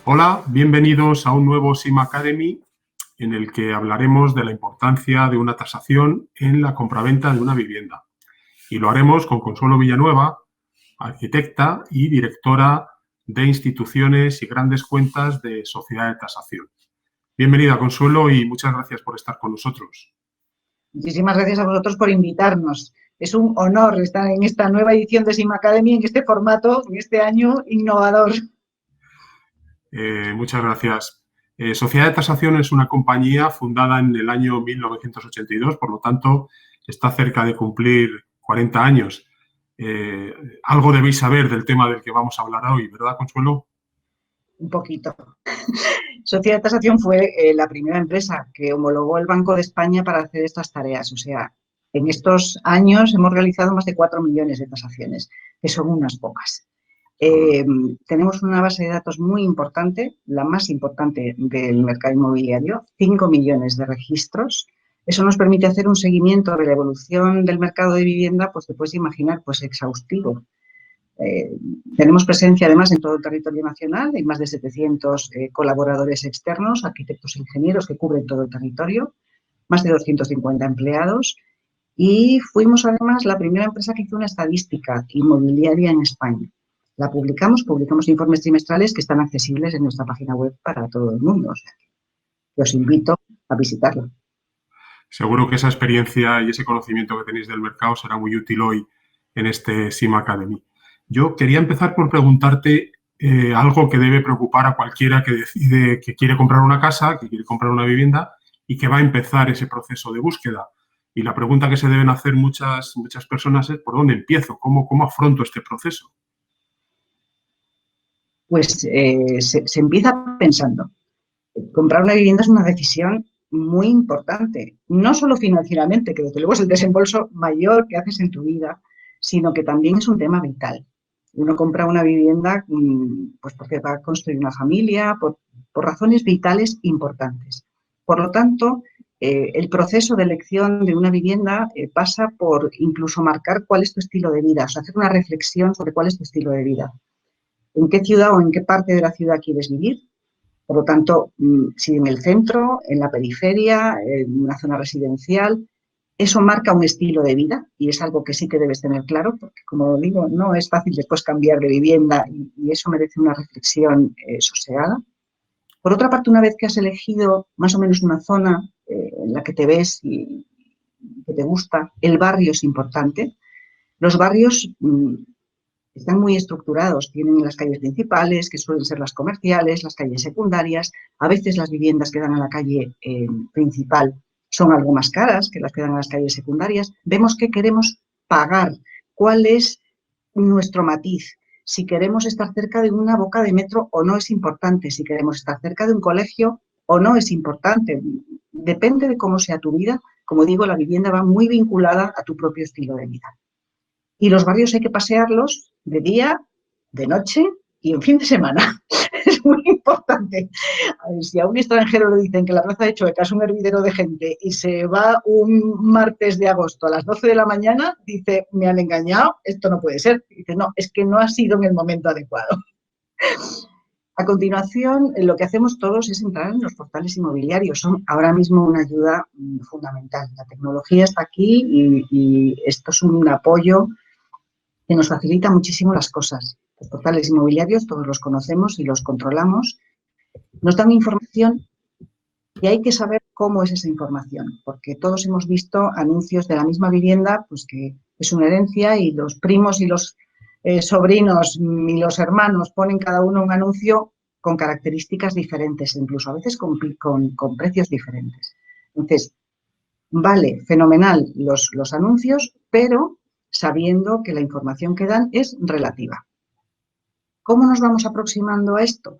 Hola, bienvenidos a un nuevo SIM Academy en el que hablaremos de la importancia de una tasación en la compraventa de una vivienda. Y lo haremos con Consuelo Villanueva, arquitecta y directora de instituciones y grandes cuentas de Sociedad de Tasación. Bienvenida, Consuelo, y muchas gracias por estar con nosotros. Muchísimas gracias a vosotros por invitarnos. Es un honor estar en esta nueva edición de SIM Academy, en este formato, en este año innovador. Muchas gracias. Sociedad de Tasación es una compañía fundada en el año 1982, por lo tanto, está cerca de cumplir 40 años. Algo debéis saber del tema del que vamos a hablar hoy, ¿verdad, Consuelo? Un poquito. Sociedad de Tasación fue la primera empresa que homologó el Banco de España para hacer estas tareas. O sea, en estos años hemos realizado más de 4 millones de tasaciones, que son unas pocas. Tenemos una base de datos muy importante, la más importante del mercado inmobiliario, 5 millones de registros. Eso nos permite hacer un seguimiento de la evolución del mercado de vivienda, pues te puedes imaginar, pues exhaustivo. Tenemos presencia además en todo el territorio nacional, hay más de 700 colaboradores externos, arquitectos e ingenieros que cubren todo el territorio, más de 250 empleados y fuimos además la primera empresa que hizo una estadística inmobiliaria en España. La publicamos informes trimestrales que están accesibles en nuestra página web para todo el mundo, o sea que os invito a visitarla. Seguro que esa experiencia y ese conocimiento que tenéis del mercado será muy útil hoy en este SIM Academy. Yo quería empezar por preguntarte algo que debe preocupar a cualquiera que decide que quiere comprar una casa, que quiere comprar una vivienda y que va a empezar ese proceso de búsqueda. Y la pregunta que se deben hacer muchas personas es ¿por dónde empiezo? ¿Cómo afronto este proceso? Pues se empieza pensando. Comprar una vivienda es una decisión muy importante, no solo financieramente, que desde luego es el desembolso mayor que haces en tu vida, sino que también es un tema vital. Uno compra una vivienda pues porque va a construir una familia, por razones vitales importantes. Por lo tanto, el proceso de elección de una vivienda pasa por incluso marcar cuál es tu estilo de vida, o sea, hacer una reflexión sobre cuál es tu estilo de vida. ¿En qué ciudad o en qué parte de la ciudad quieres vivir? Por lo tanto, si en el centro, en la periferia, en una zona residencial, eso marca un estilo de vida y es algo que sí que debes tener claro, porque como digo, no es fácil después cambiar de vivienda y eso merece una reflexión sosegada. Por otra parte, una vez que has elegido más o menos una zona en la que te ves y que te gusta, el barrio es importante. Los barrios están muy estructurados, tienen las calles principales, que suelen ser las comerciales, las calles secundarias, a veces las viviendas que dan a la calle principal son algo más caras que las que dan a las calles secundarias. Vemos qué queremos pagar, cuál es nuestro matiz, si queremos estar cerca de una boca de metro o no es importante, si queremos estar cerca de un colegio o no es importante. Depende de cómo sea tu vida. Como digo, la vivienda va muy vinculada a tu propio estilo de vida. Y los barrios hay que pasearlos de día, de noche y en fin de semana. Es muy importante. Si a un extranjero le dicen que la Plaza de Chueca es un hervidero de gente y se va un martes de agosto a las 12 de la mañana, dice, me han engañado, esto no puede ser. Dice, no, es que no ha sido en el momento adecuado. A continuación, lo que hacemos todos es entrar en los portales inmobiliarios. Son ahora mismo una ayuda fundamental. La tecnología está aquí y esto es un apoyo que nos facilita muchísimo las cosas. Los portales inmobiliarios todos los conocemos y los controlamos. Nos dan información y hay que saber cómo es esa información, porque todos hemos visto anuncios de la misma vivienda, pues que es una herencia y los primos y los sobrinos y los hermanos ponen cada uno un anuncio con características diferentes, incluso a veces con precios diferentes. Entonces, vale, fenomenal los anuncios, pero sabiendo que la información que dan es relativa. ¿Cómo nos vamos aproximando a esto?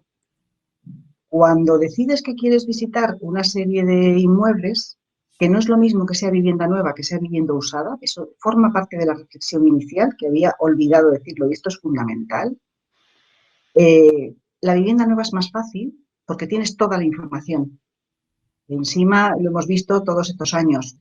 Cuando decides que quieres visitar una serie de inmuebles, que no es lo mismo que sea vivienda nueva, que sea vivienda usada, eso forma parte de la reflexión inicial, que había olvidado decirlo y esto es fundamental. La vivienda nueva es más fácil porque tienes toda la información. Encima lo hemos visto todos estos años.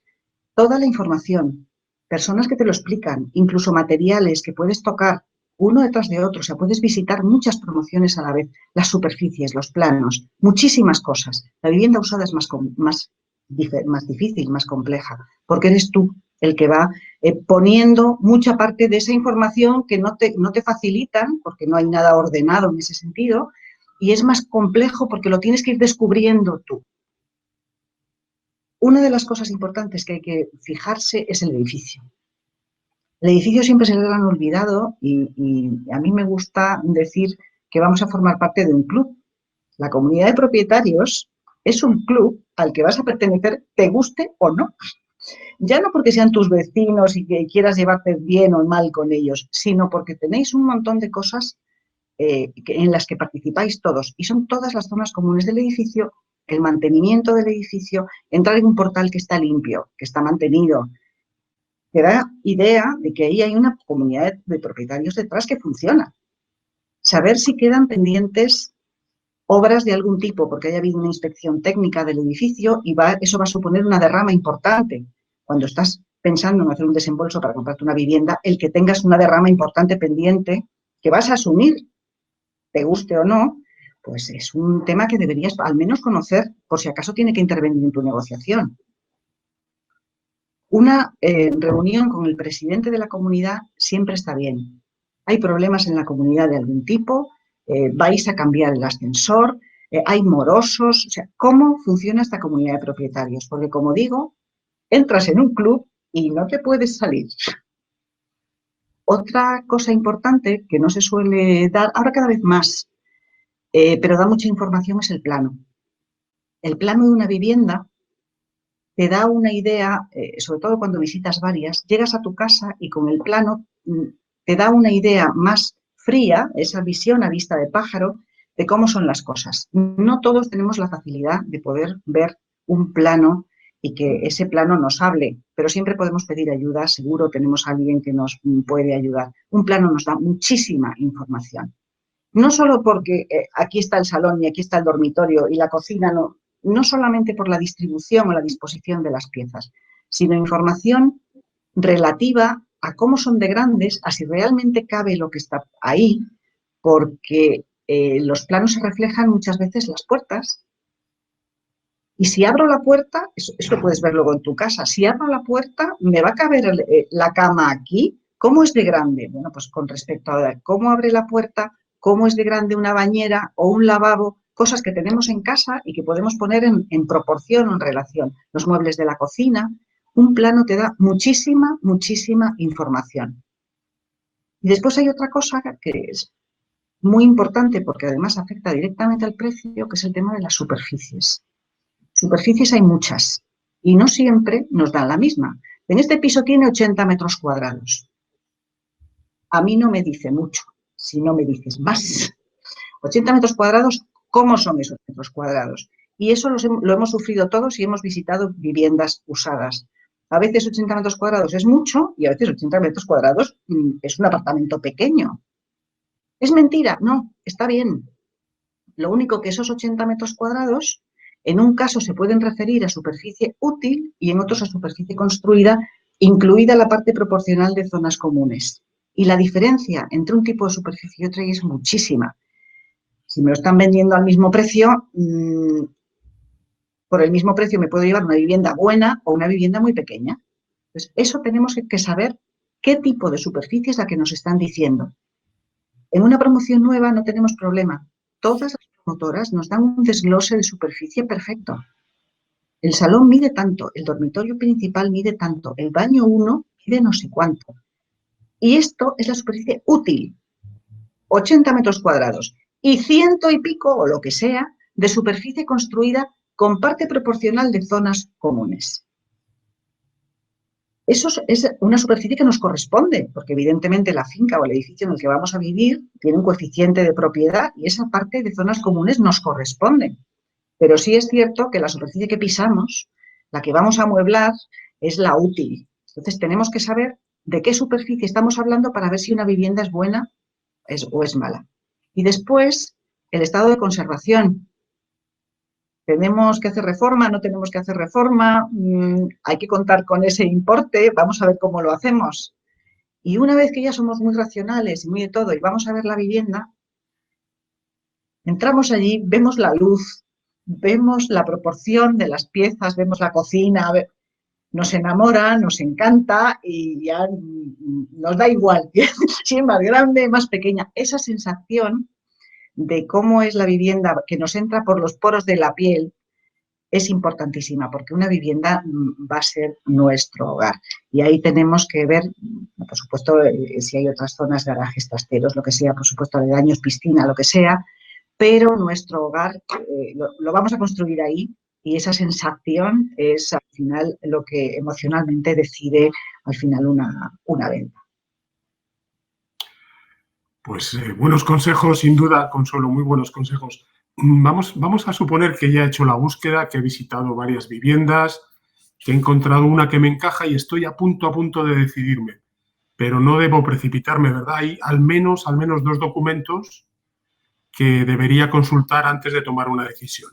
Toda la información, personas que te lo explican, incluso materiales que puedes tocar, uno detrás de otro. O sea, puedes visitar muchas promociones a la vez, las superficies, los planos, muchísimas cosas. La vivienda usada es más difícil, más compleja, porque eres tú el que va poniendo mucha parte de esa información que no te facilitan, porque no hay nada ordenado en ese sentido, y es más complejo porque lo tienes que ir descubriendo tú. Una de las cosas importantes que hay que fijarse es el edificio. El edificio siempre se le han olvidado y a mí me gusta decir que vamos a formar parte de un club. La comunidad de propietarios es un club al que vas a pertenecer, te guste o no. Ya no porque sean tus vecinos y que quieras llevarte bien o mal con ellos, sino porque tenéis un montón de cosas en las que participáis todos. Y son todas las zonas comunes del edificio, el mantenimiento del edificio, entrar en un portal que está limpio, que está mantenido. Te da idea de que ahí hay una comunidad de propietarios detrás que funciona. Saber si quedan pendientes obras de algún tipo, porque haya habido una inspección técnica del edificio y eso va a suponer una derrama importante. Cuando estás pensando en hacer un desembolso para comprarte una vivienda, el que tengas una derrama importante pendiente que vas a asumir, te guste o no, pues es un tema que deberías al menos conocer por si acaso tiene que intervenir en tu negociación. Una reunión con el presidente de la comunidad siempre está bien. Hay problemas en la comunidad de algún tipo, vais a cambiar el ascensor, hay morosos, o sea, ¿cómo funciona esta comunidad de propietarios? Porque, como digo, entras en un club y no te puedes salir. Otra cosa importante que no se suele dar, ahora cada vez más, pero da mucha información, es el plano. El plano de una vivienda te da una idea, sobre todo cuando visitas varias, llegas a tu casa y con el plano te da una idea más fría, esa visión a vista de pájaro, de cómo son las cosas. No todos tenemos la facilidad de poder ver un plano y que ese plano nos hable, pero siempre podemos pedir ayuda, seguro tenemos a alguien que nos puede ayudar. Un plano nos da muchísima información. No solo porque aquí está el salón y aquí está el dormitorio y la cocina, no solamente por la distribución o la disposición de las piezas, sino información relativa a cómo son de grandes, a si realmente cabe lo que está ahí, porque los planos se reflejan muchas veces las puertas. Y si abro la puerta, eso lo puedes ver luego en tu casa, si abro la puerta, ¿me va a caber la cama aquí? ¿Cómo es de grande? Bueno, pues con respecto a cómo abre la puerta, cómo es de grande una bañera o un lavabo, cosas que tenemos en casa y que podemos poner en proporción o en relación. Los muebles de la cocina, un plano te da muchísima, muchísima información. Y después hay otra cosa que es muy importante porque además afecta directamente al precio, que es el tema de las superficies. Superficies hay muchas y no siempre nos dan la misma. En este piso tiene 80 metros cuadrados. A mí no me dice mucho, si no me dices más. 80 metros cuadrados, ¿cómo son esos metros cuadrados? Y eso lo hemos sufrido todos y hemos visitado viviendas usadas. A veces 80 metros cuadrados es mucho y a veces 80 metros cuadrados es un apartamento pequeño. ¿Es mentira? No, está bien. Lo único que esos 80 metros cuadrados, en un caso se pueden referir a superficie útil y en otros a superficie construida, incluida la parte proporcional de zonas comunes. Y la diferencia entre un tipo de superficie y otra es muchísima. Si me lo están vendiendo al mismo precio, por el mismo precio me puedo llevar una vivienda buena o una vivienda muy pequeña. Entonces, eso tenemos que saber qué tipo de superficie es la que nos están diciendo. En una promoción nueva no tenemos problema. Todas las promotoras nos dan un desglose de superficie perfecto. El salón mide tanto, el dormitorio principal mide tanto, el baño 1 mide no sé cuánto. Y esto es la superficie útil, 80 metros cuadrados. Y 100 y pico, o lo que sea, de superficie construida con parte proporcional de zonas comunes. Eso es una superficie que nos corresponde, porque evidentemente la finca o el edificio en el que vamos a vivir tiene un coeficiente de propiedad y esa parte de zonas comunes nos corresponde. Pero sí es cierto que la superficie que pisamos, la que vamos a amueblar, es la útil. Entonces tenemos que saber de qué superficie estamos hablando para ver si una vivienda es buena o es mala. Y después, el estado de conservación. ¿Tenemos que hacer reforma? ¿No tenemos que hacer reforma? ¿Hay que contar con ese importe? Vamos a ver cómo lo hacemos. Y una vez que ya somos muy racionales y muy de todo y vamos a ver la vivienda, entramos allí, vemos la luz, vemos la proporción de las piezas, vemos la cocina, nos enamora, nos encanta y ya nos da igual si es más grande, más pequeña. Esa sensación de cómo es la vivienda que nos entra por los poros de la piel es importantísima, porque una vivienda va a ser nuestro hogar. Y ahí tenemos que ver, por supuesto, si hay otras zonas, garajes, trasteros, lo que sea, por supuesto, aledaños, piscina, lo que sea, pero nuestro hogar lo vamos a construir ahí y esa sensación es al final lo que emocionalmente decide al final una venta. Pues buenos consejos, sin duda, Consuelo, muy buenos consejos. Vamos a suponer que ya he hecho la búsqueda, que he visitado varias viviendas, que he encontrado una que me encaja y estoy a punto de decidirme. Pero no debo precipitarme, ¿verdad? Hay al menos 2 documentos que debería consultar antes de tomar una decisión.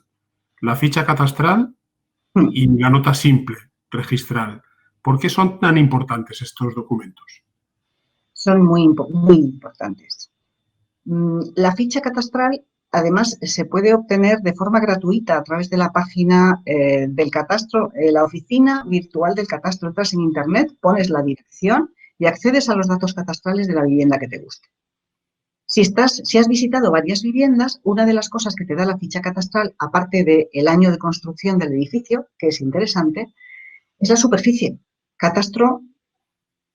La ficha catastral y la nota simple registral. ¿Por qué son tan importantes estos documentos? Son muy importantes. La ficha catastral, además, se puede obtener de forma gratuita a través de la página del catastro, la oficina virtual del catastro. Entras en internet, pones la dirección y accedes a los datos catastrales de la vivienda que te guste. Si has visitado varias viviendas, una de las cosas que te da la ficha catastral, aparte del año de construcción del edificio, que es interesante, es la superficie. Catastro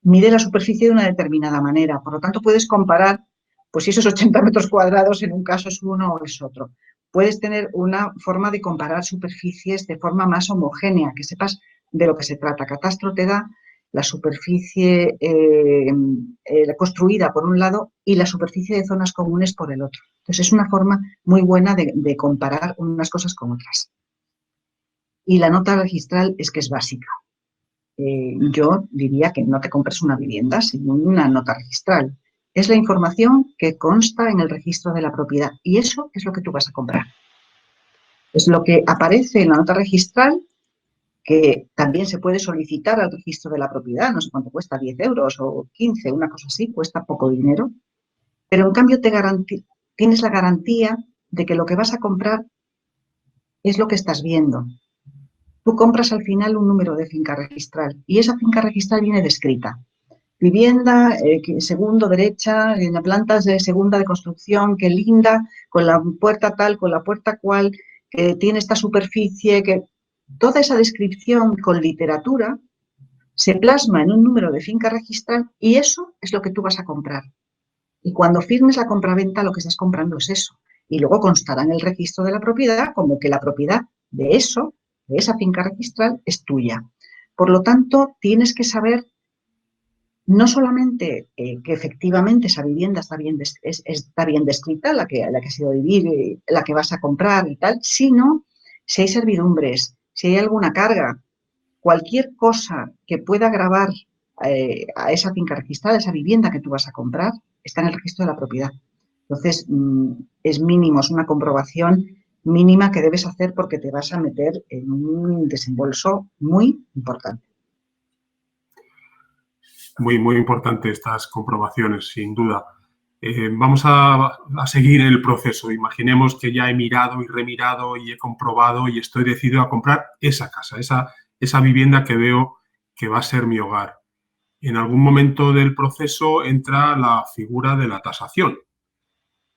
mide la superficie de una determinada manera, por lo tanto puedes comparar, pues si esos 80 metros cuadrados en un caso es uno o es otro. Puedes tener una forma de comparar superficies de forma más homogénea, que sepas de lo que se trata. Catastro te da la superficie construida por un lado y la superficie de zonas comunes por el otro. Entonces es una forma muy buena de comparar unas cosas con otras. Y la nota registral es que es básica. Yo diría que no te compres una vivienda sin una nota registral. Es la información que consta en el registro de la propiedad y eso es lo que tú vas a comprar. Es lo que aparece en la nota registral, que también se puede solicitar al registro de la propiedad, no sé cuánto cuesta, 10 euros o 15, una cosa así, cuesta poco dinero, pero en cambio tienes la garantía de que lo que vas a comprar es lo que estás viendo. Tú compras al final un número de finca registral y esa finca registral viene descrita. Vivienda, segundo, derecha, en la planta de segunda de construcción, que linda, con la puerta tal, con la puerta cual, que tiene esta superficie, que toda esa descripción con literatura se plasma en un número de finca registral y eso es lo que tú vas a comprar. Y cuando firmes la compraventa, lo que estás comprando es eso. Y luego constará en el registro de la propiedad como que la propiedad de eso, de esa finca registral, es tuya. Por lo tanto, tienes que saber no solamente que efectivamente esa vivienda está bien descrita, la que has ido a vivir, la que vas a comprar y tal, sino si hay servidumbres, si hay alguna carga, cualquier cosa que pueda agravar a esa finca registrada, a esa vivienda que tú vas a comprar, está en el registro de la propiedad. Entonces, es mínimo, es una comprobación mínima que debes hacer porque te vas a meter en un desembolso muy importante. Muy importante estas comprobaciones, sin duda. Vamos a seguir el proceso. Imaginemos que ya he mirado y remirado y he comprobado y estoy decidido a comprar esa casa, esa vivienda que veo que va a ser mi hogar. En algún momento del proceso entra la figura de la tasación.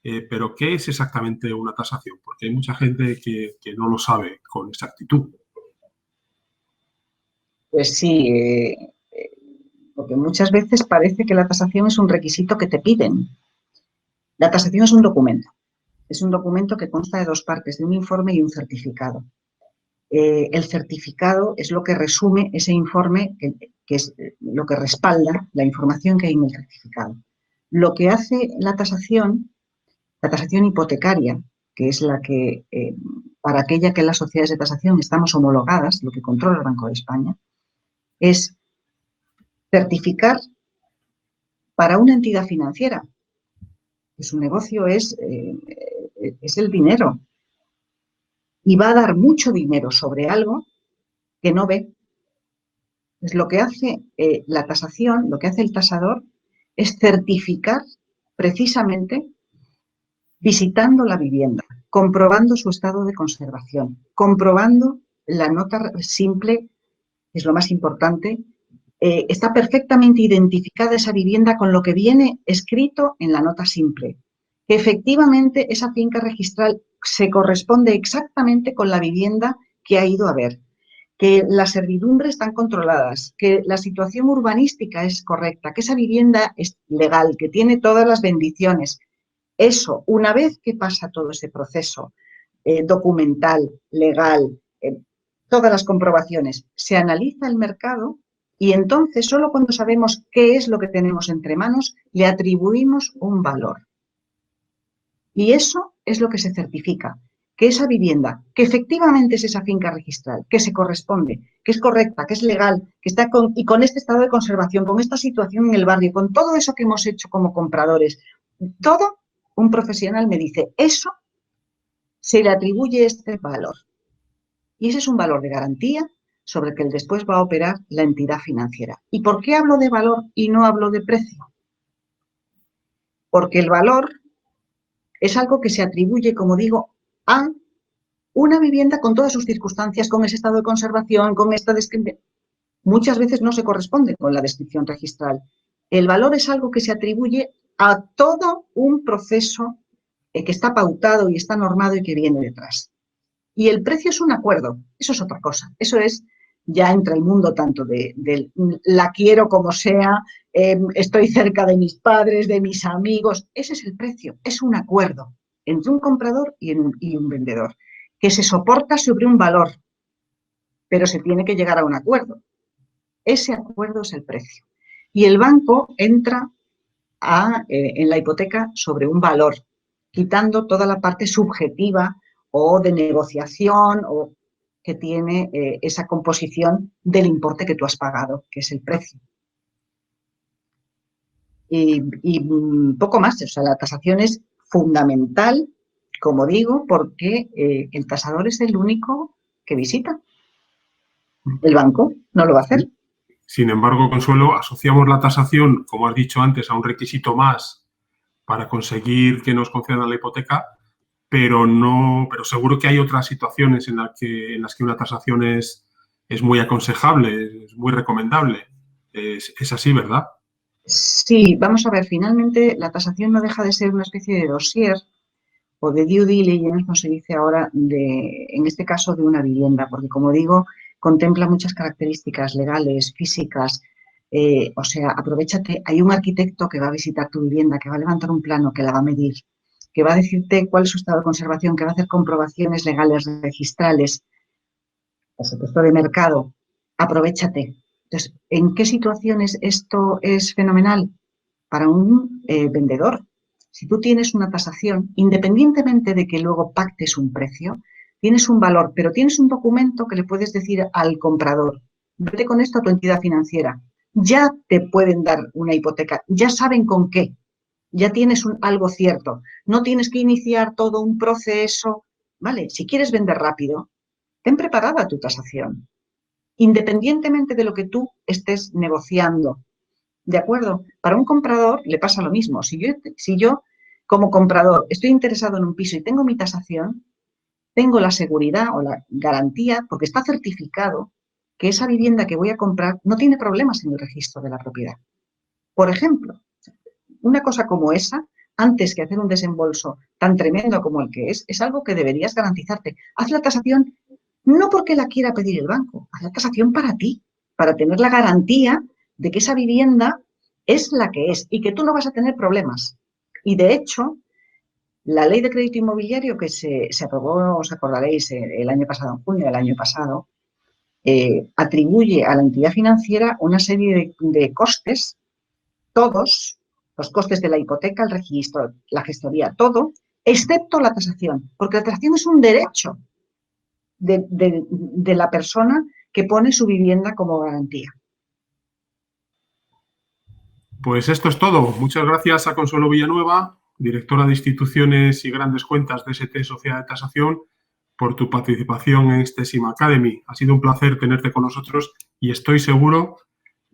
Pero, ¿qué es exactamente una tasación? Porque hay mucha gente que no lo sabe con exactitud. Pues sí, porque muchas veces parece que la tasación es un requisito que te piden. La tasación es un documento. Es un documento que consta de dos partes, de un informe y un certificado. El certificado es lo que resume ese informe, que es lo que respalda la información que hay en el certificado. Lo que hace la tasación hipotecaria, que es la que, para aquella que en las sociedades de tasación estamos homologadas, lo que controla el Banco de España, es certificar para una entidad financiera que su negocio es el dinero y va a dar mucho dinero sobre algo que no ve. Es lo que hace la tasación, lo que hace el tasador es certificar precisamente visitando la vivienda, comprobando su estado de conservación, comprobando la nota simple, que es lo más importante, está perfectamente identificada esa vivienda con lo que viene escrito en la nota simple. Que efectivamente esa finca registral se corresponde exactamente con la vivienda que ha ido a ver, que las servidumbres están controladas, que la situación urbanística es correcta, que esa vivienda es legal, que tiene todas las bendiciones. Eso, una vez que pasa todo ese proceso documental, legal, todas las comprobaciones, se analiza el mercado y entonces solo cuando sabemos qué es lo que tenemos entre manos le atribuimos un valor. Y eso es lo que se certifica, que esa vivienda, que efectivamente es esa finca registral, que se corresponde, que es correcta, que es legal, que está con este estado de conservación, con esta situación en el barrio, con todo eso que hemos hecho como compradores, todo un profesional me dice, eso se le atribuye este valor. Y ese es un valor de garantía sobre el que después va a operar la entidad financiera. ¿Y por qué hablo de valor y no hablo de precio? Porque el valor es algo que se atribuye, como digo, a una vivienda con todas sus circunstancias, con ese estado de conservación, con esta descripción. Muchas veces no se corresponde con la descripción registral. El valor es algo que se atribuye a todo un proceso que está pautado y está normado y que viene detrás. Y el precio es un acuerdo, eso es otra cosa. Eso es, ya entra el mundo tanto de la quiero como sea, estoy cerca de mis padres, de mis amigos. Ese es el precio, es un acuerdo entre un comprador y un vendedor, que se soporta sobre un valor, pero se tiene que llegar a un acuerdo. Ese acuerdo es el precio. Y el banco entra en la hipoteca sobre un valor, quitando toda la parte subjetiva o de negociación o que tiene esa composición del importe que tú has pagado, que es el precio. Y poco más, o sea, la tasación es fundamental, como digo, porque el tasador es el único que visita. El banco no lo va a hacer. Sin embargo, Consuelo, asociamos la tasación, como has dicho antes, a un requisito más para conseguir que nos concedan la hipoteca, pero seguro que hay otras situaciones en las que una tasación es muy aconsejable, es muy recomendable. Es así, ¿verdad? Sí, vamos a ver, finalmente la tasación no deja de ser una especie de dossier o de due diligence, como se dice ahora, en este caso de una vivienda, porque como digo, contempla muchas características legales, físicas, o sea, aprovéchate, hay un arquitecto que va a visitar tu vivienda, que va a levantar un plano, que la va a medir, que va a decirte cuál es su estado de conservación, que va a hacer comprobaciones legales registrales, por supuesto de mercado, aprovéchate. Entonces, ¿en qué situaciones esto es fenomenal? Para un vendedor. Si tú tienes una tasación, independientemente de que luego pactes un precio, tienes un valor, pero tienes un documento que le puedes decir al comprador, vete con esto a tu entidad financiera, ya te pueden dar una hipoteca, ya saben con qué, ya tienes algo cierto, no tienes que iniciar todo un proceso, ¿vale? Si quieres vender rápido, ten preparada tu tasación, independientemente de lo que tú estés negociando. ¿De acuerdo? Para un comprador le pasa lo mismo. Si yo como comprador estoy interesado en un piso y tengo mi tasación, tengo la seguridad o la garantía, porque está certificado, que esa vivienda que voy a comprar no tiene problemas en el registro de la propiedad. Por ejemplo, una cosa como esa, antes que hacer un desembolso tan tremendo como el que es algo que deberías garantizarte. Haz la tasación no porque la quiera pedir el banco, haz la tasación para ti, para tener la garantía de que esa vivienda es la que es y que tú no vas a tener problemas. Y de hecho, la ley de crédito inmobiliario que se aprobó, os acordaréis, el año pasado, en junio del año pasado, atribuye a la entidad financiera una serie de costes, todos, los costes de la hipoteca, el registro, la gestoría, todo, excepto la tasación, porque la tasación es un derecho de la persona que pone su vivienda como garantía. Pues esto es todo. Muchas gracias a Consuelo Villanueva, directora de Instituciones y Grandes Cuentas de ST Sociedad de Tasación, por tu participación en este SIMA Academy. Ha sido un placer tenerte con nosotros y estoy seguro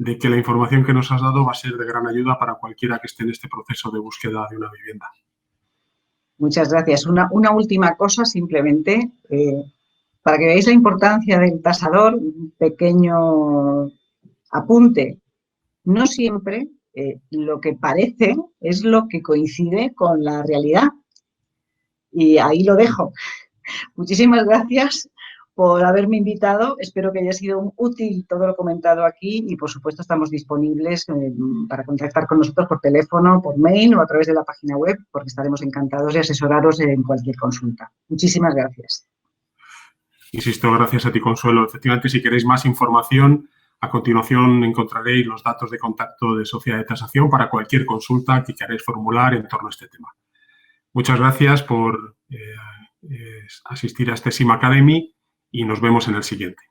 de que la información que nos has dado va a ser de gran ayuda para cualquiera que esté en este proceso de búsqueda de una vivienda. Muchas gracias. Una última cosa, simplemente, para que veáis la importancia del tasador, un pequeño apunte. No siempre lo que parece es lo que coincide con la realidad. Y ahí lo dejo. Muchísimas gracias por haberme invitado. Espero que haya sido útil todo lo comentado aquí y, por supuesto, estamos disponibles para contactar con nosotros por teléfono, por mail o a través de la página web, porque estaremos encantados de asesoraros en cualquier consulta. Muchísimas gracias. Insisto, gracias a ti, Consuelo. Efectivamente, si queréis más información, a continuación encontraréis los datos de contacto de Sociedad de Tasación para cualquier consulta que queráis formular en torno a este tema. Muchas gracias por asistir a este SIM Academy y nos vemos en el siguiente.